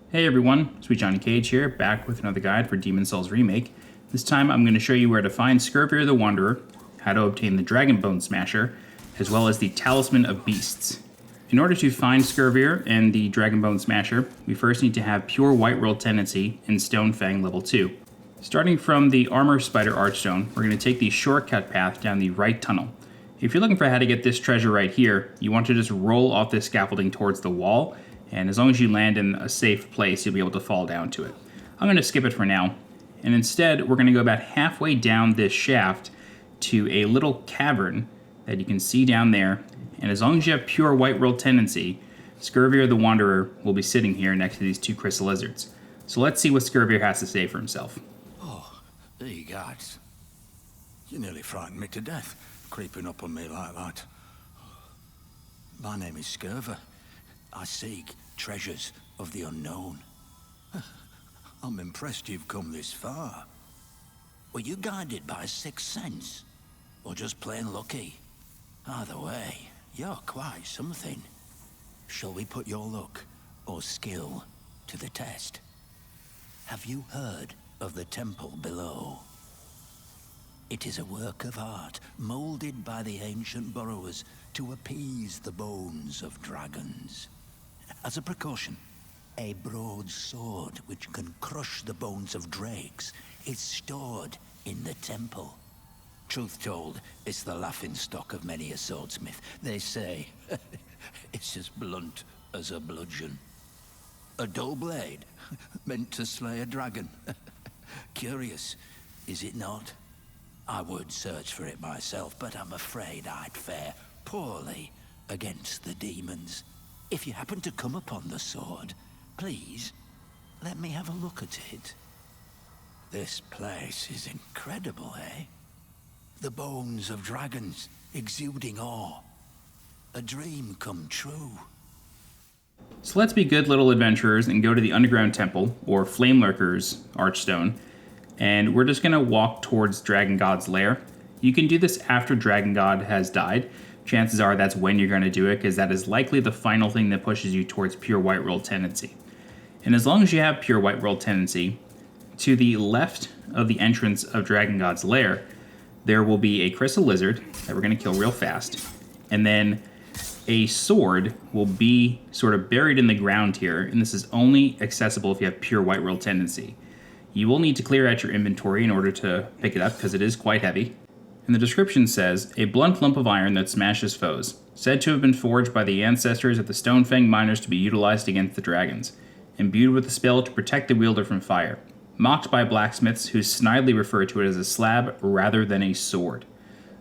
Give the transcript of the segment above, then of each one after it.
Hey everyone, SweetJohnnyCage here, back with another guide for Demon's Souls Remake. This time I'm going to show you where to find Scirvir the Wanderer, how to obtain the Dragon Bone Smasher, as well as the Talisman of Beasts. In order to find Scirvir and the Dragon Bone Smasher, we first need to have pure Whiterworld Tendency in Stonefang level 2. Starting from the Armor Spider Archstone, we're going to take the shortcut path down the right tunnel. If you're looking for how to get this treasure right here, you want to just roll off this scaffolding towards the wall, and as long as you land in a safe place, you'll be able to fall down to it. I'm going to skip it for now, and instead we're going to go about halfway down this shaft to a little cavern that you can see down there, and as long as you have pure Whiterworld Tendency, Scirvir the Wanderer will be sitting here next to these two crystal lizards. So let's see what Scirvir has to say for himself. Oh, there you guys. You nearly frightened me to death, creeping up on me like that. My name is Scirvir. I seek treasures of the unknown. I'm impressed you've come this far. Were you guided by a sixth sense? Or just plain lucky? Either way, you're quite something. Shall we put your luck or skill to the test? Have you heard of the temple below? It is a work of art, molded by the ancient burrowers to appease the bones of dragons. As a precaution, a broadsword which can crush the bones of drakes is stored in the temple. Truth told, it's the laughingstock of many a swordsmith. They say it's as blunt as a bludgeon. A dull blade, meant to slay a dragon. Curious, is it not? I would search for it myself, but I'm afraid I'd fare poorly against the demons. If you happen to come upon the sword, please, let me have a look at it. This place is incredible, eh? The bones of dragons, exuding awe. A dream come true. So let's be good little adventurers and go to the Underground Temple, or Flame Lurker's Archstone, and we're just going to walk towards Dragon God's lair. You can do this after Dragon God has died. Chances are that's when you're going to do it, because that is likely the final thing that pushes you towards pure Whiterworld Tendency. And as long as you have pure Whiterworld Tendency, to the left of the entrance of Dragon God's lair, there will be a crystal lizard that we're going to kill real fast, and then a sword will be sort of buried in the ground here, and this is only accessible if you have pure Whiterworld Tendency. You will need to clear out your inventory in order to pick it up, because it is quite heavy. And the description says, a blunt lump of iron that smashes foes, said to have been forged by the ancestors of the Stonefang miners to be utilized against the dragons, imbued with a spell to protect the wielder from fire, mocked by blacksmiths who snidely refer to it as a slab rather than a sword.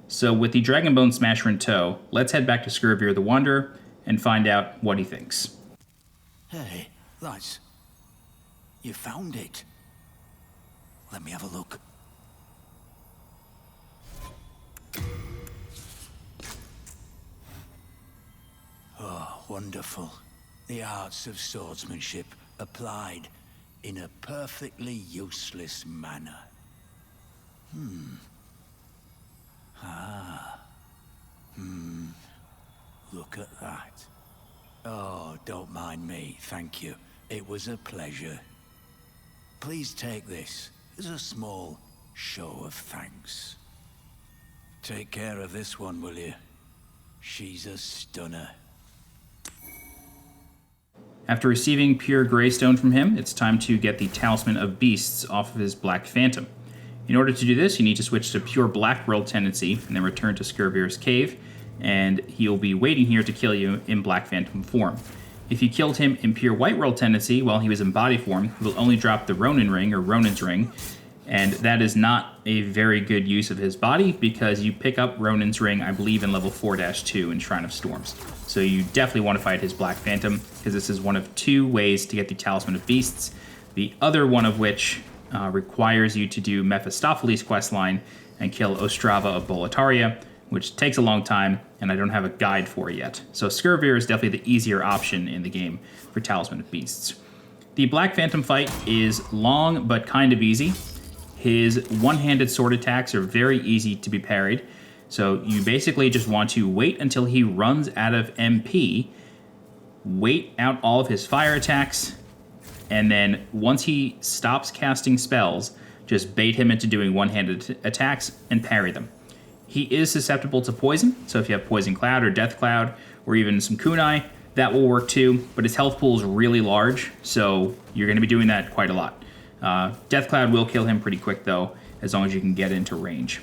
So with the Dragon Bone Smasher in tow, let's head back to Scirvir the Wanderer and find out what he thinks. Hey, lads. You found it. Let me have a look. Oh, wonderful. The arts of swordsmanship applied in a perfectly useless manner. Look at that. Oh, don't mind me, thank you. It was a pleasure. Please take this as a small show of thanks. Take care of this one, will you? She's a stunner. After receiving pure Greystone from him, it's time to get the Talisman of Beasts off of his Black Phantom. In order to do this, you need to switch to pure Blackworld Tendency, and then return to Scirvir's cave, and he'll be waiting here to kill you in Black Phantom form. If you killed him in pure Whiterworld Tendency while he was in body form, he will only drop the Ronin Ring, or Ronin's Ring, and that is not a very good use of his body, because you pick up Ronin's Ring, I believe, in level 4-2 in Shrine of Storms. So you definitely want to fight his Black Phantom, because this is one of two ways to get the Talisman of Beasts, the other one of which requires you to do Mephistopheles' questline and kill Ostrava of Boletaria, which takes a long time, and I don't have a guide for it yet. So Scirvir is definitely the easier option in the game for Talisman of Beasts. The Black Phantom fight is long, but kind of easy. His one-handed sword attacks are very easy to be parried, so you basically just want to wait until he runs out of MP, wait out all of his fire attacks, and then once he stops casting spells, just bait him into doing one-handed attacks and parry them. He is susceptible to poison, so if you have Poison Cloud or Death Cloud, or even some kunai, that will work too, but his health pool is really large, so you're going to be doing that quite a lot. Death Cloud will kill him pretty quick though, as long as you can get into range.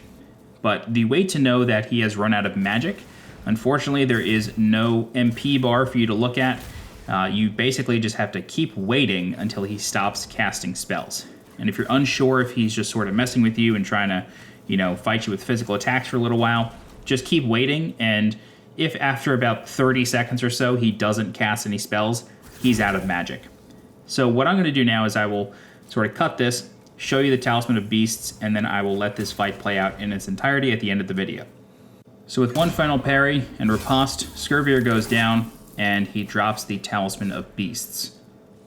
But the way to know that he has run out of magic, unfortunately there is no MP bar for you to look at. You basically just have to keep waiting until he stops casting spells. And if you're unsure if he's just sort of messing with you and trying to, fight you with physical attacks for a little while, just keep waiting, and if after about 30 seconds or so he doesn't cast any spells, he's out of magic. So what I'm going to do now is I will sort of cut this, show you the Talisman of Beasts, and then I will let this fight play out in its entirety at the end of the video. So with one final parry and riposte, Scirvir goes down, and he drops the Talisman of Beasts.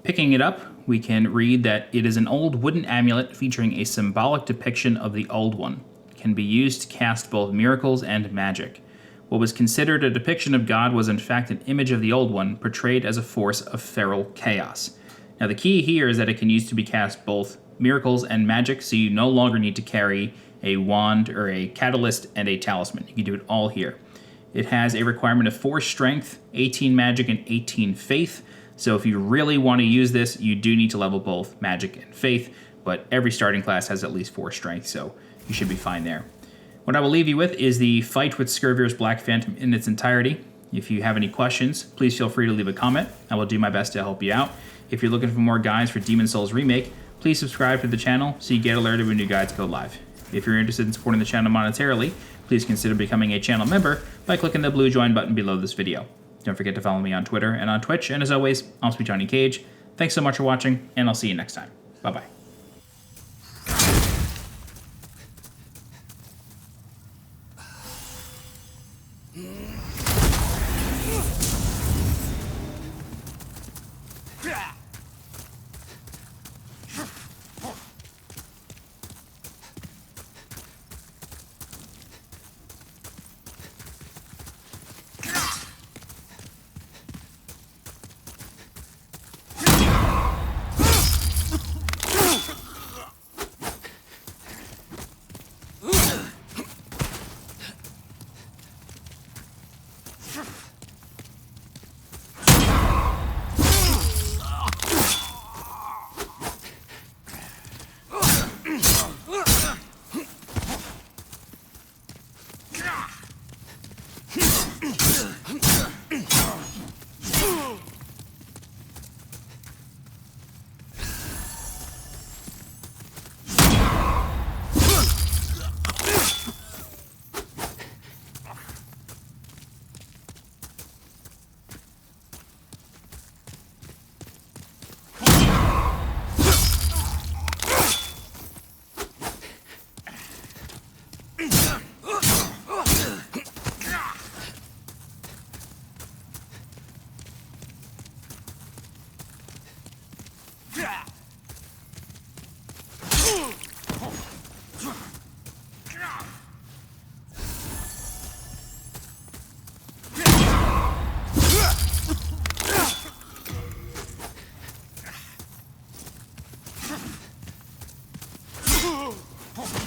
Picking it up, we can read that it is an old wooden amulet featuring a symbolic depiction of the Old One. It can be used to cast both miracles and magic. What was considered a depiction of God was in fact an image of the Old One, portrayed as a force of feral chaos. Now the key here is that it can use to be cast both miracles and magic, so you no longer need to carry a wand or a catalyst and a talisman. You can do it all here. It has a requirement of 4 strength, 18 magic, and 18 faith. So if you really want to use this, you do need to level both magic and faith, but every starting class has at least 4 strength, so you should be fine there. What I will leave you with is the fight with Scirvir's Black Phantom in its entirety. If you have any questions, please feel free to leave a comment. I will do my best to help you out. If you're looking for more guides for Demon's Souls Remake, please subscribe to the channel so you get alerted when new guides go live. If you're interested in supporting the channel monetarily, please consider becoming a channel member by clicking the blue join button below this video. Don't forget to follow me on Twitter and on Twitch, and as always, I'm SweetJohnnyCage. Thanks so much for watching, and I'll see you next time. Bye-bye. Oh!